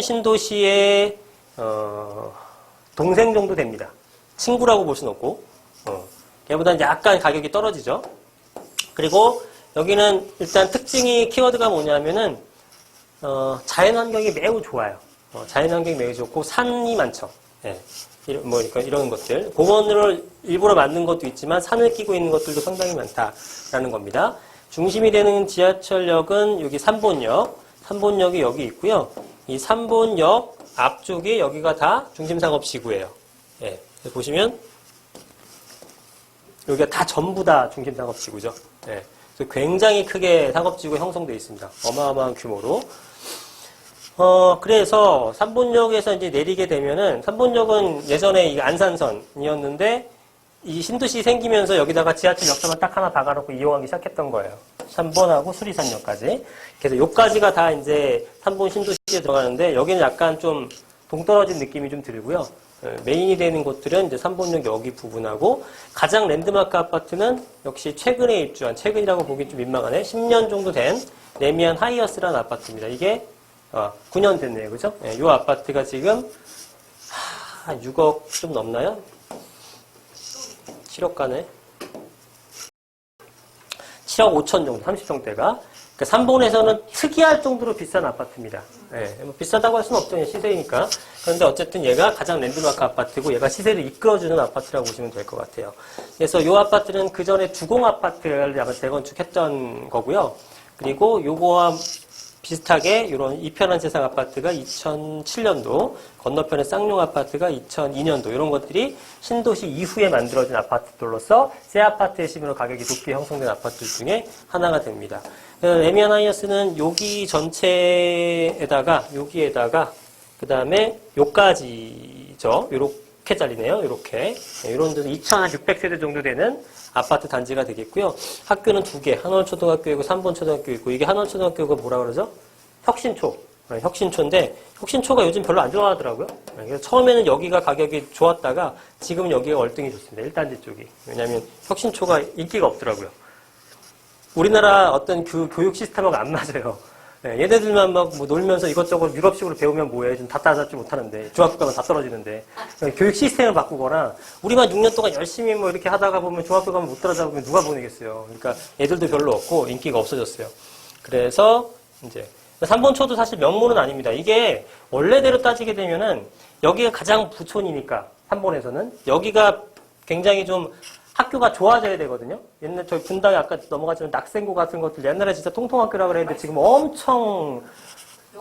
신도시의 동생 정도 됩니다. 친구라고 볼 수는 없고 걔보다는 약간 가격이 떨어지죠. 그리고 여기는 일단 특징이 키워드가 뭐냐면은 자연환경이 매우 좋아요. 자연환경이 매우 좋고 산이 많죠. 예. 이런 것들. 공원으로 일부러 만든 것도 있지만 산을 끼고 있는 것들도 상당히 많다라는 겁니다. 중심이 되는 지하철역은 여기 3본역. 3본역이 여기 있고요. 이 3본역 앞쪽이 여기가 다 중심상업지구예요. 예. 보시면 여기가 다 전부 다 중심상업지구죠. 예. 굉장히 크게 상업지구 형성되어 있습니다. 어마어마한 규모로. 그래서 3본역에서 이제 내리게 되면은 3본역은 예전에 이 안산선이었는데 이 신도시 생기면서 여기다가 지하철 역사만 딱 하나 박아놓고 이용하기 시작했던 거예요. 3번하고 수리산역까지. 그래서 여기까지가 다 이제 3본 신도시에 들어가는데 여기는 약간 좀 동떨어진 느낌이 좀 들고요. 메인이 되는 곳들은 이제 3본역 여기 부분하고 가장 랜드마크 아파트는 역시 최근에 입주한, 최근이라고 보기 좀 민망하네. 10년 정도 된 레미안 하이어스라는 아파트입니다. 이게 9년 됐네요. 그죠? 이 아파트가 지금 6억 좀 넘나요? 7억 가네. 7억 5천 정도, 30평대가. 그 3본에서는 특이할 정도로 비싼 아파트입니다. 예, 뭐 비싸다고 할 수는 없죠. 시세이니까. 그런데 어쨌든 얘가 가장 랜드마크 아파트고 얘가 시세를 이끌어주는 아파트라고 보시면 될 것 같아요. 그래서 이 아파트는 그 전에 주공 아파트를 아마 재건축했던 거고요. 그리고 요거와 비슷하게 이런 이편한 세상 아파트가 2007년도, 건너편의 쌍용 아파트가 2002년도 이런 것들이 신도시 이후에 만들어진 아파트들로서 새 아파트의 시기로 가격이 높게 형성된 아파트 중에 하나가 됩니다. 레미안 하이어스는 여기 전체에다가 여기에다가 그 다음에 요까지죠. 요렇게 잘리네요. 요렇게 이런 데서 2,600세대 정도 되는 아파트 단지가 되겠고요. 학교는 두 개, 한원초등학교 있고 3본 초등학교 있고 이게 한원초등학교가 뭐라 그러죠? 혁신초. 혁신초인데 혁신초가 요즘 별로 안 좋아하더라고요. 그래서 처음에는 여기가 가격이 좋았다가 지금은 여기가 월등히 좋습니다. 1단지 쪽이. 왜냐하면 혁신초가 인기가 없더라고요. 우리나라 어떤 교육 시스템하고 안 맞아요. 얘네들만 막 뭐 놀면서 이것저것 유럽식으로 배우면 뭐해. 좀 다 따라잡지 못하는데. 중학교 가면 다 떨어지는데. 교육 시스템을 바꾸거나, 우리만 6년 동안 열심히 뭐 이렇게 하다가 보면 중학교 가면 못 따라잡으면 누가 보내겠어요. 그러니까 애들도 별로 없고 인기가 없어졌어요. 그래서 이제 3번 초도 사실 명문은 아닙니다. 이게 원래대로 따지게 되면은 여기가 가장 부촌이니까 3번에서는 여기가 굉장히 좀 학교가 좋아져야 되거든요. 옛날 저희 분당에 아까 넘어갔지만 낙생고 같은 것들 옛날에 진짜 통통학교라고 그랬는데 지금 엄청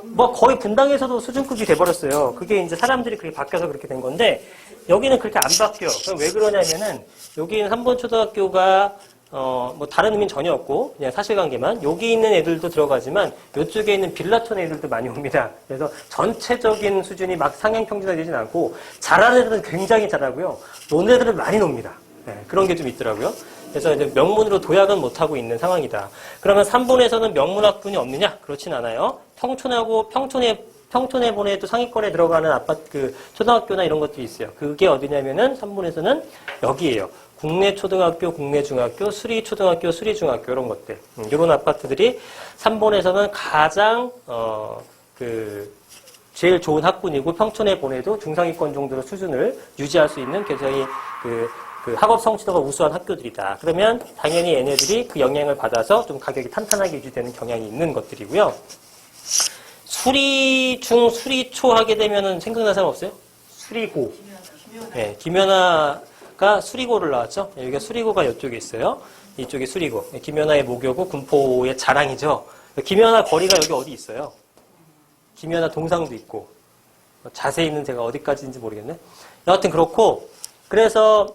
뭐 거의 분당에서도 수준급이 돼버렸어요. 그게 이제 사람들이 그렇게 바뀌어서 그렇게 된 건데 여기는 그렇게 안 바뀌어. 그럼 왜 그러냐면은 여기는 3번 초등학교가 뭐 다른 의미는 전혀 없고 그냥 사실관계만 여기 있는 애들도 들어가지만 이쪽에 있는 빌라촌 애들도 많이 옵니다. 그래서 전체적인 수준이 막 상향 평준화되진 않고 잘하는 애들은 굉장히 잘하고요. 노는 애들은 많이 놉니다. 네, 그런 게 좀 있더라고요. 그래서 이제 명문으로 도약은 못하고 있는 상황이다. 그러면 3본에서는 명문학군이 없느냐? 그렇진 않아요. 평촌에 보내도 상위권에 들어가는 아파트, 초등학교나 이런 것들이 있어요. 그게 어디냐면은 3본에서는 여기에요. 국내 초등학교, 국내 중학교, 수리 초등학교, 수리 중학교, 이런 것들. 이런 아파트들이 3본에서는 가장, 제일 좋은 학군이고 평촌에 보내도 중상위권 정도의 수준을 유지할 수 있는 굉장히 그 학업 성취도가 우수한 학교들이다. 그러면 당연히 얘네들이 그 영향을 받아서 좀 가격이 탄탄하게 유지되는 경향이 있는 것들이고요. 수리중, 수리초 하게 되면은 생각나는 사람 없어요? 수리고. 네, 김연아가 수리고를 나왔죠. 여기가 수리고가 이쪽에 있어요. 이쪽이 수리고. 김연아의 모교고 군포의 자랑이죠. 김연아 거리가 여기 어디 있어요? 김연아 동상도 있고. 자세히는 제가 어디까지인지 모르겠네. 여하튼 그렇고, 그래서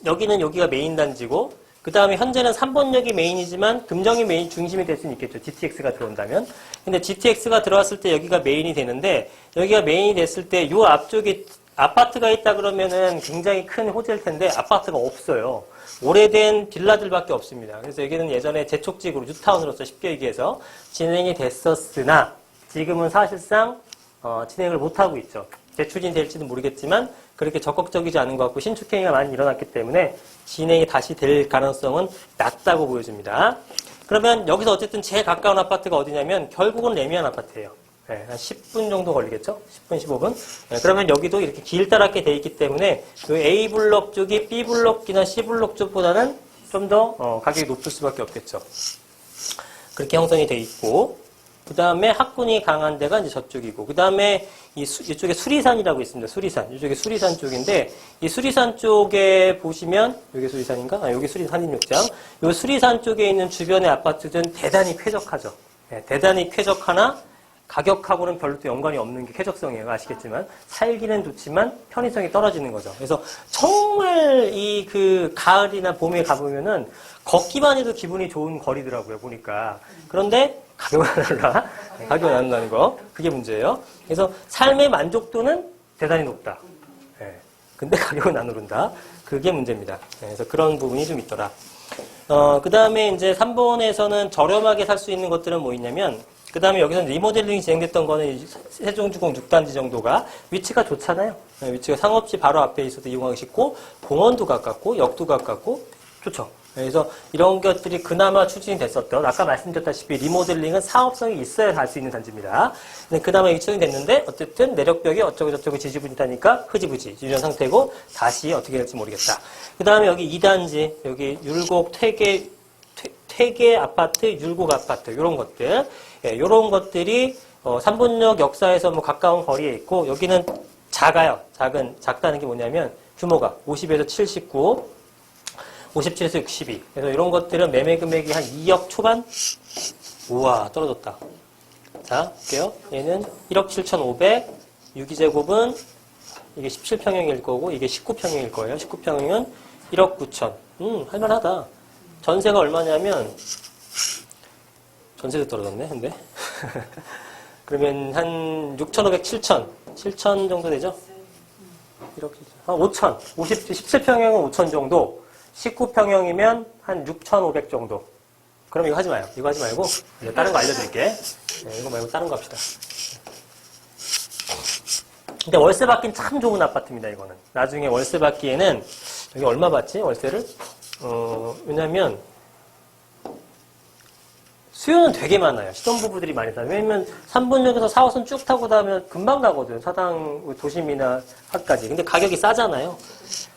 여기가 메인 단지고, 그 다음에 현재는 3번역이 메인이지만 금정이 메인 중심이 될 수는 있겠죠. GTX가 들어온다면. 근데 GTX가 들어왔을 때 여기가 메인이 되는데, 여기가 메인이 됐을 때 요 앞쪽에 아파트가 있다 그러면은 굉장히 큰 호재일 텐데 아파트가 없어요. 오래된 빌라들밖에 없습니다. 그래서 여기는 예전에 재촉직으로 뉴타운으로서 쉽게 얘기해서 진행이 됐었으나 지금은 사실상 진행을 못하고 있죠. 재추진될지는 모르겠지만 그렇게 적극적이지 않은 것 같고 신축행위가 많이 일어났기 때문에 진행이 다시 될 가능성은 낮다고 보여집니다. 그러면 여기서 어쨌든 제일 가까운 아파트가 어디냐면 결국은 레미안 아파트예요. 네, 한 10분 정도 걸리겠죠? 10분, 15분. 네, 그러면 여기도 이렇게 길다랗게 돼 있기 때문에 이 A 블록 쪽이 B 블록이나 C 블록 쪽보다는 좀 더 가격이 높을 수밖에 없겠죠. 그렇게 형성이 돼 있고, 그 다음에 학군이 강한 데가 이제 저쪽이고, 그 다음에 이쪽에 수리산이라고 있습니다. 수리산. 이쪽에 수리산 쪽인데, 이 수리산 쪽에 보시면, 여기 수리산인가? 아, 여기 수리산 한인욕장. 이 수리산 쪽에 있는 주변의 아파트들은 대단히 쾌적하죠. 네, 대단히 쾌적하나, 가격하고는 별로 또 연관이 없는 게 쾌적성이에요. 아시겠지만. 살기는 좋지만 편의성이 떨어지는 거죠. 그래서 정말 이 그 가을이나 봄에 가보면은 걷기만 해도 기분이 좋은 거리더라고요. 보니까. 그런데 가격은 안 올라. 가격은 안 올라는 거. 그게 문제예요. 그래서 삶의 만족도는 대단히 높다. 예. 근데 가격은 안 오른다. 그게 문제입니다. 예. 그래서 그런 부분이 좀 있더라. 그 다음에 이제 3번에서는 저렴하게 살 수 있는 것들은 뭐 있냐면, 그 다음에 여기서는 리모델링이 진행됐던 거는 세종주공 6단지 정도가 위치가 좋잖아요. 예. 위치가 상업지 바로 앞에 있어도 이용하기 쉽고, 공원도 가깝고, 역도 가깝고, 좋죠. 그래서 이런 것들이 그나마 추진이 됐었던, 아까 말씀드렸다시피 리모델링은 사업성이 있어야 할 수 있는 단지입니다. 근데 그나마 추진이 됐는데 어쨌든 내력벽이 어쩌고저쩌고 지지부진하니까 흐지부지 이런 상태고 다시 어떻게 될지 모르겠다. 그 다음에 여기 2단지, 여기 율곡 퇴계 아파트, 율곡 아파트 이런 것들, 이런 것들이 3분역 역사에서 뭐 가까운 거리에 있고 여기는 작아요. 작다는 게 뭐냐면 규모가 50에서 79, 57에서 62. 그래서 이런 것들은 매매 금액이 한 2억 초반? 우와, 떨어졌다. 자, 볼게요. 얘는 1억 7,500. 유기제곱은 이게 17평형일 거고, 이게 19평형일 거예요. 19평형은 1억 9천. 할만하다. 전세가 얼마냐면, 전세도 떨어졌네, 근데. 그러면 한 6,500, 7천. 7천 정도 되죠? 1억 7천. 5천. 17평형은 5천 정도. 19평형이면 한 6,500 정도. 그럼 이거 하지 마요. 이거 하지 말고 다른 거 알려드릴게. 네, 이거 말고 다른 거 합시다. 근데 월세 받기는 참 좋은 아파트입니다. 이거는. 나중에 월세 받기에는 여기 얼마 받지? 월세를? 왜냐면 수요는 되게 많아요. 신혼부부들이 많이 사요. 왜냐면 3분역에서 4호선 쭉 타고 가면 금방 가거든. 사당 도심이나 학까지. 근데 가격이 싸잖아요.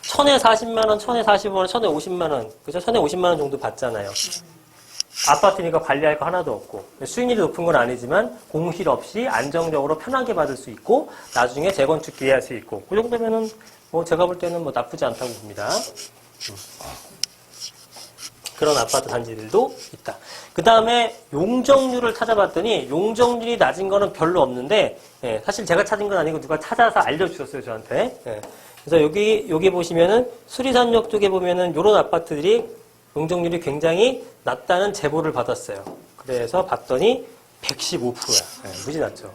1000에 40만원, 1000에 40만원, 1000에 50만원. 그죠? 1000에 50만원 정도 받잖아요. 아파트니까 관리할 거 하나도 없고. 수익률이 높은 건 아니지만 공실 없이 안정적으로 편하게 받을 수 있고 나중에 재건축 기회할 수 있고. 그 정도면은 뭐 제가 볼 때는 뭐 나쁘지 않다고 봅니다. 그런 아파트 단지들도 있다. 그 다음에 용적률을 찾아봤더니 용적률이 낮은 거는 별로 없는데 사실 제가 찾은 건 아니고 누가 찾아서 알려주셨어요, 저한테. 그래서 여기 보시면은 수리산역 쪽에 보면은 요런 아파트들이 용적률이 굉장히 낮다는 제보를 받았어요. 그래서 봤더니 115%야. 무지 낮죠.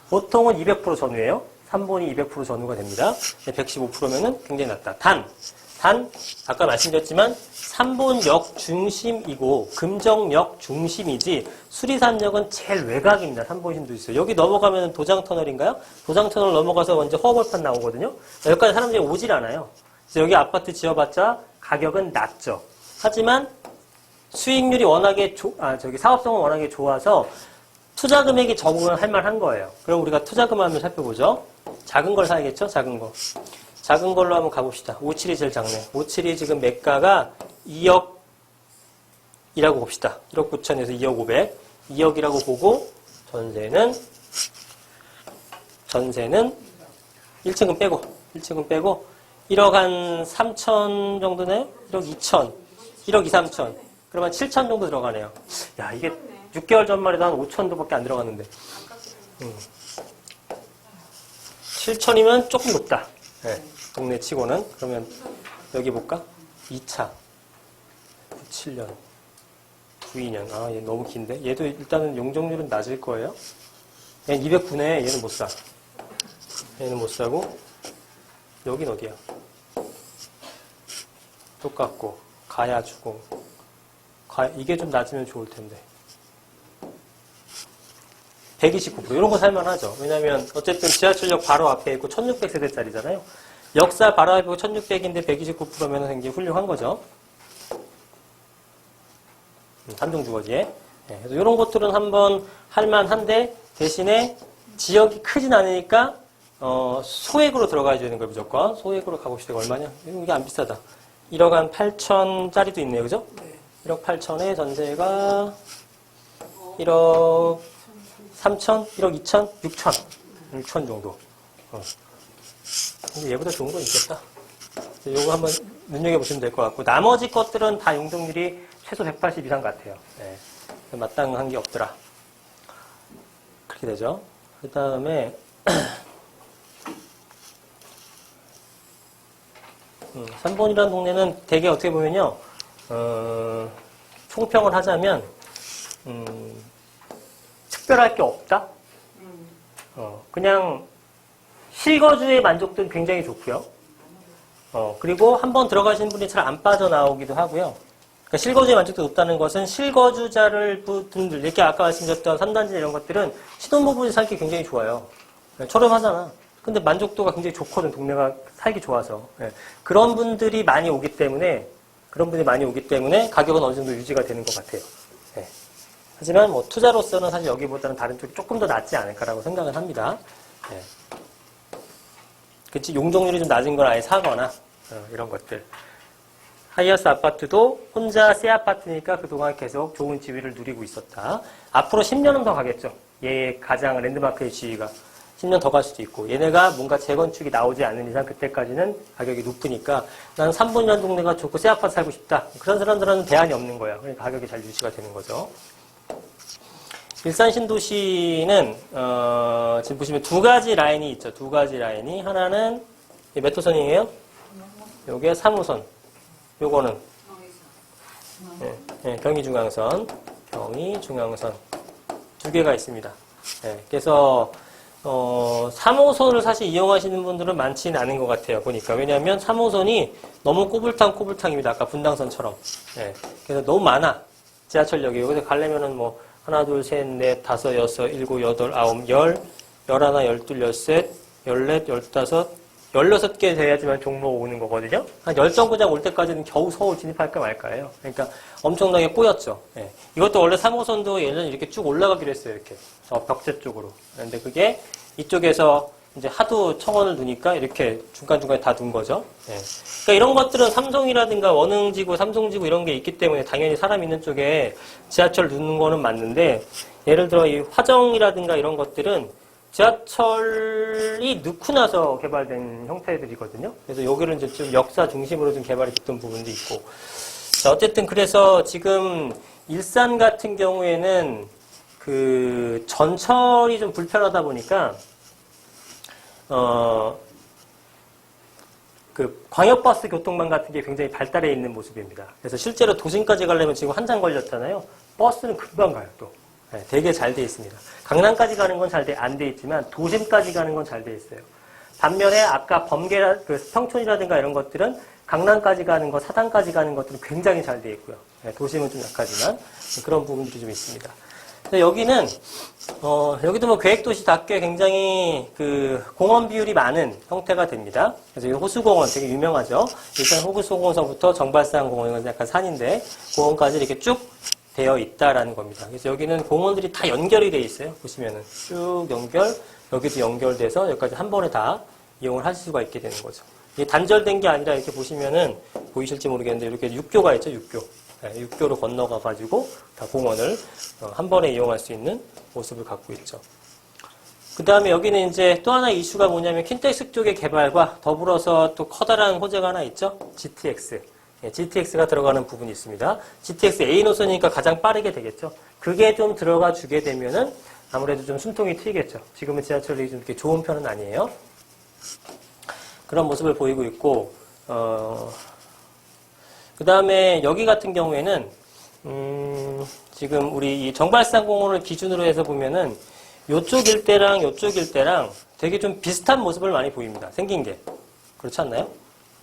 보통은 200% 전후예요. 3번이 200% 전후가 됩니다. 115%면은 굉장히 낮다. 단, 아까 말씀드렸지만 3번역 중심이고 금정역 중심이지 수리산역은 제일 외곽입니다. 3번신도 있어요. 여기 넘어가면 도장터널인가요? 도장터널 넘어가서 먼저 허벌판 나오거든요. 여기까지 사람들이 오질 않아요. 그래서 여기 아파트 지어봤자 가격은 낮죠. 하지만 수익률이 워낙에 사업성은 워낙에 좋아서 투자 금액이 적으면 할만한 거예요. 그럼 우리가 투자금 한번 살펴보죠. 작은 걸 사야겠죠? 작은 거. 작은 걸로 한번 가봅시다. 57이 제일 작네. 57이 지금 매가가 2억이라고 봅시다. 1억 9천에서 2억 500. 2억이라고 보고 전세는 1층은 빼고 1억 한 3천 정도네요? 1억 2천. 1억 2, 3천. 그러면 7천 정도 들어가네요. 야, 이게 6개월 전만 해도 한 5천도밖에 안 들어갔는데. 7천이면 조금 높다. 네, 동네 치고는. 그러면 여기 볼까? 2차. 97년. 92년. 아, 얘 너무 긴데? 얘도 일단은 용적률은 낮을 거예요. 얘는 209네. 얘는 못 사. 얘는 못 사고. 여긴 어디야? 똑같고. 가야 주고. 이게 좀 낮으면 좋을 텐데. 129%. 이런 거 살만하죠. 왜냐면 어쨌든 지하철역 바로 앞에 있고 1600세대짜리잖아요. 역사 바로 앞에 있고 1600인데 129%면 굉장히 훌륭한 거죠. 3종 주거지에. 네, 그래서 이런 것들은 한번 할만한데 대신에 지역이 크진 않으니까 소액으로 들어가야 되는 거예요, 무조건. 소액으로 가봅시다. 이거 얼마냐? 이게 안 비싸다. 1억 한 8천짜리도 있네요, 그죠? 1억 8천에 전세가 1억 3천, 1억 2천, 6천 정도. 근데 얘보다 좋은 건 있겠다. 요거 한번 눈여겨보시면 될 것 같고, 나머지 것들은 다 용적률이 최소 180 이상 같아요. 네. 마땅한 게 없더라. 그렇게 되죠. 그 다음에, 3번이라는 동네는 되게 어떻게 보면요, 총평을 하자면, 특별할 게 없다? 그냥 실거주의 만족도는 굉장히 좋고요. 그리고 한번 들어가신 분이 잘 안 빠져나오기도 하고요. 그러니까 실거주의 만족도 높다는 것은 실거주자를 분들, 이렇게 아까 말씀드렸던 3단지 이런 것들은 신혼부부들이 살기 굉장히 좋아요. 저렴하잖아. 근데 만족도가 굉장히 좋거든, 동네가 살기 좋아서. 그런 분들이 많이 오기 때문에 가격은 어느 정도 유지가 되는 것 같아요. 하지만 뭐 투자로서는 사실 여기보다는 다른 쪽이 조금 더 낫지 않을까라고 생각을 합니다. 그치, 용적률이 좀 낮은 걸 아예 사거나 이런 것들. 하이어스 아파트도 혼자 새 아파트니까 그동안 계속 좋은 지위를 누리고 있었다. 앞으로 10년은 더 가겠죠. 얘 가장 랜드마크의 지위가 10년 더 갈 수도 있고, 얘네가 뭔가 재건축이 나오지 않는 이상 그때까지는 가격이 높으니까 난 3번이라는 동네가 좋고 새 아파트 살고 싶다. 그런 사람들은 대안이 없는 거예요. 그러니까 가격이 잘 유지가 되는 거죠. 일산 신도시는 지금 보시면 두 가지 라인이 있죠. 두 가지 라인이. 하나는 몇 호선이에요? 요게 3호선. 요거는 경의중앙선. 경의중앙선. 두 개가 있습니다. 그래서 3호선을 사실 이용하시는 분들은 많지는 않은 것 같아요. 보니까. 왜냐하면 3호선이 너무 꼬불탕입니다. 아까 분당선처럼. 그래서 너무 많아. 지하철역이. 여기서 가려면은 뭐 하나, 둘, 셋, 넷, 다섯, 여섯, 일곱, 여덟, 아홉, 열, 열하나, 열둘, 열셋, 열넷, 열다섯, 16개 돼야지만 종로 오는 거거든요. 한 10정거장 올 때까지는 겨우 서울 진입할까 말까예요. 그러니까 엄청나게 꼬였죠. 이것도 원래 3호선도 예전에 이렇게 쭉 올라가기로 했어요. 이렇게. 벽제 쪽으로. 그런데 그게 이쪽에서 이제 하도 청원을 두니까 이렇게 중간중간에 다 둔 거죠. 그러니까 이런 것들은 삼성이라든가 원흥지구, 삼성지구 이런 게 있기 때문에 당연히 사람 있는 쪽에 지하철 두는 거는 맞는데, 예를 들어 이 화정이라든가 이런 것들은 지하철이 넣고 나서 개발된 형태들이거든요. 그래서 여기를 이제 좀 역사 중심으로 좀 개발이 됐던 부분도 있고. 자, 어쨌든 그래서 지금 일산 같은 경우에는 그 전철이 좀 불편하다 보니까 그 광역버스 교통망 같은 게 굉장히 발달해 있는 모습입니다. 그래서 실제로 도심까지 가려면 지금 한참 걸렸잖아요. 버스는 금방 가요, 또. 되게 잘 돼 있습니다. 강남까지 가는 건 안 돼 있지만 도심까지 가는 건 잘 돼 있어요. 반면에 아까 그 평촌이라든가 이런 것들은 강남까지 가는 거, 사당까지 가는 것들은 굉장히 잘 돼 있고요. 도심은 좀 약하지만 그런 부분들이 좀 있습니다. 여기는 여기도 뭐 계획도시답게 굉장히 그 공원 비율이 많은 형태가 됩니다. 그래서 이 호수공원 되게 유명하죠. 일단 호수공원서부터 정발산 공원은 약간 산인데 공원까지 이렇게 쭉 되어 있다라는 겁니다. 그래서 여기는 공원들이 다 연결이 되어 있어요. 보시면은 쭉 여기도 연결돼서 여기까지 한 번에 다 이용을 하실 수가 있게 되는 거죠. 이게 단절된 게 아니라 이렇게 보시면은 보이실지 모르겠는데 이렇게 육교가 있죠, 육교. 육교로 건너가가지고 다 공원을 한 번에 이용할 수 있는 모습을 갖고 있죠. 그 다음에 여기는 이제 또 하나 이슈가 뭐냐면 킨텍스 쪽의 개발과 더불어서 또 커다란 호재가 하나 있죠. GTX. GTX가 들어가는 부분이 있습니다. GTX A 노선이니까 가장 빠르게 되겠죠. 그게 좀 들어가 주게 되면은 아무래도 좀 숨통이 트이겠죠. 지금은 지하철이 좀 이렇게 좋은 편은 아니에요. 그런 모습을 보이고 있고, 그 다음에 여기 같은 경우에는, 지금 우리 이 정발산 공원을 기준으로 해서 보면은 요쪽 일대랑 요쪽 일대랑 되게 좀 비슷한 모습을 많이 보입니다. 생긴 게. 그렇지 않나요?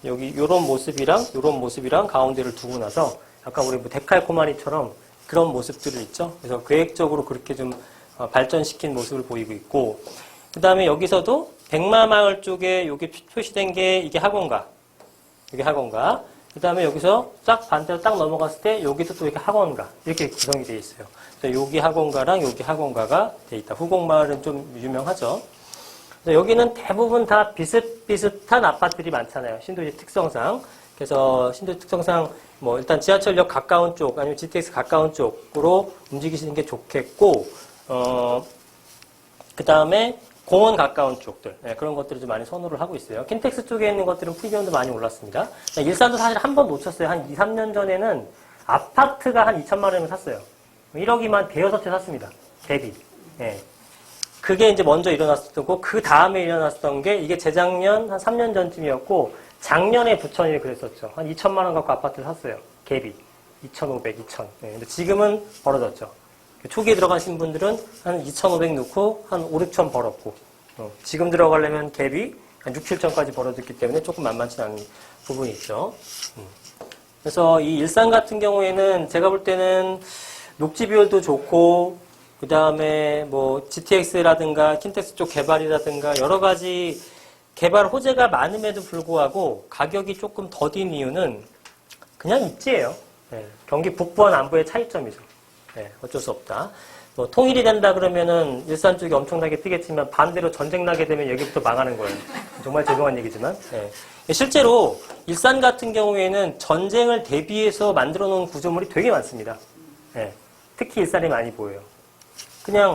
여기 요런 모습이랑 가운데를 두고 나서 약간 우리 뭐 데칼코마니처럼 그런 모습들이 있죠. 그래서 계획적으로 그렇게 좀 발전시킨 모습을 보이고 있고, 그 다음에 여기서도 백마마을 쪽에 여기 표시된 게 이게 학원가. 그 다음에 여기서 딱 반대로 딱 넘어갔을 때 여기도 또 이렇게 학원가 이렇게 구성이 되어 있어요. 그래서 여기 학원가랑 여기 학원가가 되어 있다. 후곡마을은 좀 유명하죠. 그래서 여기는 대부분 다 비슷비슷한 아파트들이 많잖아요. 신도시 특성상. 그래서 신도시 특성상 뭐 일단 지하철역 가까운 쪽 아니면 GTX 가까운 쪽으로 움직이시는 게 좋겠고 그 다음에 공원 가까운 쪽들 그런 것들을 좀 많이 선호를 하고 있어요. 킨텍스 쪽에 있는 것들은 프리미엄도 많이 올랐습니다. 일산도 사실 한 번 놓쳤어요. 한 2, 3년 전에는 아파트가 한 2천만 원이면 샀어요. 1억이면 대여섯 채 샀습니다. 대비. 그게 이제 먼저 일어났었고 그 다음에 일어났었던 게 이게 재작년 한 3년 전쯤이었고 작년에 부천이 그랬었죠. 한 2천만 원 갖고 아파트를 샀어요. 갭이. 2,500, 2,000. 근데 지금은 벌어졌죠. 초기에 들어가신 분들은 한 2,500 넣고 한 5, 6천 벌었고 지금 들어가려면 갭이 한 6, 7천까지 벌어졌기 때문에 조금 만만치 않은 부분이 있죠. 그래서 이 일산 같은 경우에는 제가 볼 때는 녹지 비율도 좋고 그 다음에 뭐 GTX라든가 킨텍스 쪽 개발이라든가 여러 가지 개발 호재가 많음에도 불구하고 가격이 조금 더딘 이유는 그냥 입지예요. 경기 북부와 남부의 차이점이죠. 어쩔 수 없다. 뭐 통일이 된다 그러면은 일산 쪽이 엄청나게 뜨겠지만 반대로 전쟁 나게 되면 여기부터 망하는 거예요. 정말 죄송한 얘기지만. 실제로 일산 같은 경우에는 전쟁을 대비해서 만들어 놓은 구조물이 되게 많습니다. 특히 일산이 많이 보여요. 그냥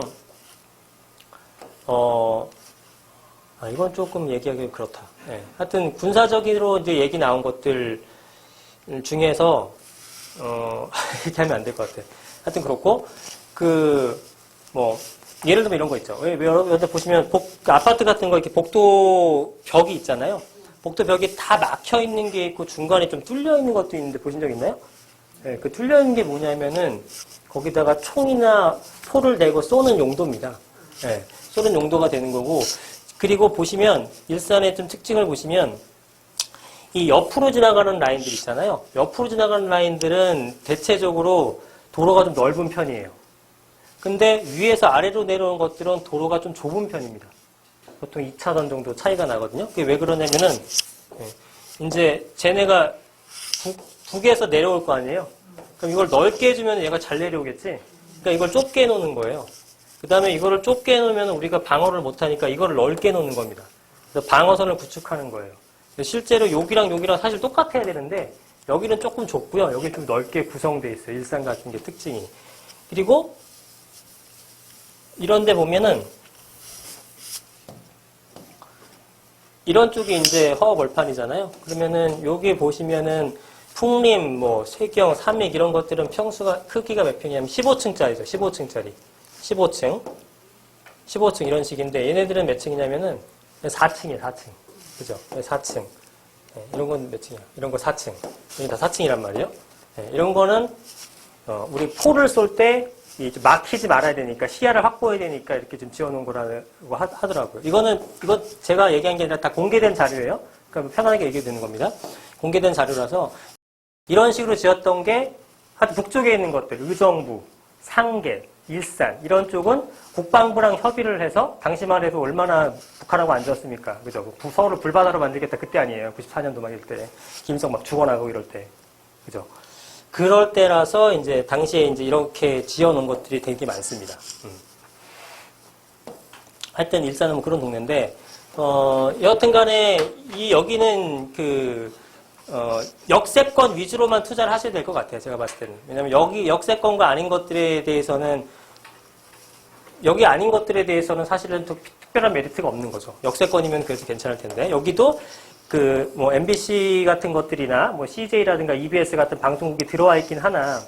이건 조금 얘기하기 그렇다. 하여튼 군사적으로 이제 얘기 나온 것들 중에서 이렇게 하면 안 될 것 같아. 하여튼 그렇고 예를 들면 이런 거 있죠. 여기 보시면 아파트 같은 거 이렇게 복도 벽이 있잖아요. 복도 벽이 다 막혀 있는 게 있고 중간에 좀 뚫려 있는 것도 있는데 보신 적 있나요? 그 뚫려 있는 게 뭐냐면은 거기다가 총이나 포를 대고 쏘는 용도입니다. 쏘는 용도가 되는 거고 그리고 보시면 일산의 좀 특징을 보시면 이 옆으로 지나가는 라인들 있잖아요. 옆으로 지나가는 라인들은 대체적으로 도로가 좀 넓은 편이에요. 근데 위에서 아래로 내려오는 것들은 도로가 좀 좁은 편입니다. 보통 2차선 정도 차이가 나거든요. 그게 왜 그러냐면은 이제 쟤네가 북에서 내려올 거 아니에요. 그럼 이걸 넓게 해주면 얘가 잘 내려오겠지. 그러니까 이걸 좁게 해놓는 거예요. 그 다음에 이거를 좁게 해놓으면 우리가 방어를 못하니까 이거를 넓게 해놓는 겁니다. 그래서 방어선을 구축하는 거예요. 실제로 여기랑 여기랑 사실 똑같아야 되는데 여기는 조금 좁고요. 여기 좀 넓게 구성되어 있어요. 일산 같은 게 특징이. 그리고 이런 데 보면은 이런 쪽이 이제 허허벌판이잖아요. 그러면은 여기 보시면은 풍림, 세경, 삼익 이런 것들은 평수가 크기가 몇 평이냐면 15층짜리죠. 15층짜리. 15층 이런 식인데 얘네들은 몇 층이냐면은 4층이에요. 4층. 그죠? 4층. 이런 건 몇 층이야? 이런 거 4층. 여기 다 4층이란 말이에요. 이런 거는 우리 포를 쏠 때 막히지 말아야 되니까 시야를 확보해야 되니까 이렇게 좀 지어놓은 거라고 하더라고요. 이거 제가 얘기한 게 아니라 다 공개된 자료예요. 그러니까 편안하게 얘기해도 되는 겁니다. 공개된 자료라서 이런 식으로 지었던 게 북쪽에 있는 것들, 의정부, 상계, 일산 이런 쪽은 국방부랑 협의를 해서 당시만 해도 얼마나 북한하고 안 좋았습니까? 그죠? 서울을 불바다로 만들겠다 그때 아니에요. 94년도 막 이럴 때 김일성 막 죽어나고 이럴 때, 그죠? 그럴 때라서 이제 당시에 이제 이렇게 지어놓은 것들이 되게 많습니다. 하여튼 일산은 뭐 그런 동네인데 여하튼간에 여기는 역세권 위주로만 투자를 하셔야 될 것 같아요. 제가 봤을 때는. 왜냐면 여기 역세권과 아닌 것들에 대해서는 여기 아닌 것들에 대해서는 사실은 특별한 메리트가 없는 거죠. 역세권이면 그래서 괜찮을 텐데 여기도 MBC 같은 것들이나 CJ라든가 EBS 같은 방송국이 들어와 있긴 하나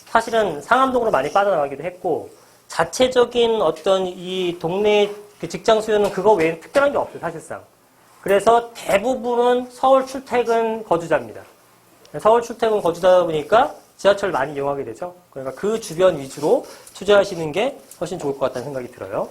사실은 상암동으로 많이 빠져나가기도 했고 자체적인 어떤 이 동네 직장 수요는 그거 외에 특별한 게 없어요. 사실상. 그래서 대부분은 서울 출퇴근 거주자입니다. 서울 출퇴근 거주자다 보니까 지하철 많이 이용하게 되죠. 그러니까 그 주변 위주로 투자하시는 게 훨씬 좋을 것 같다는 생각이 들어요.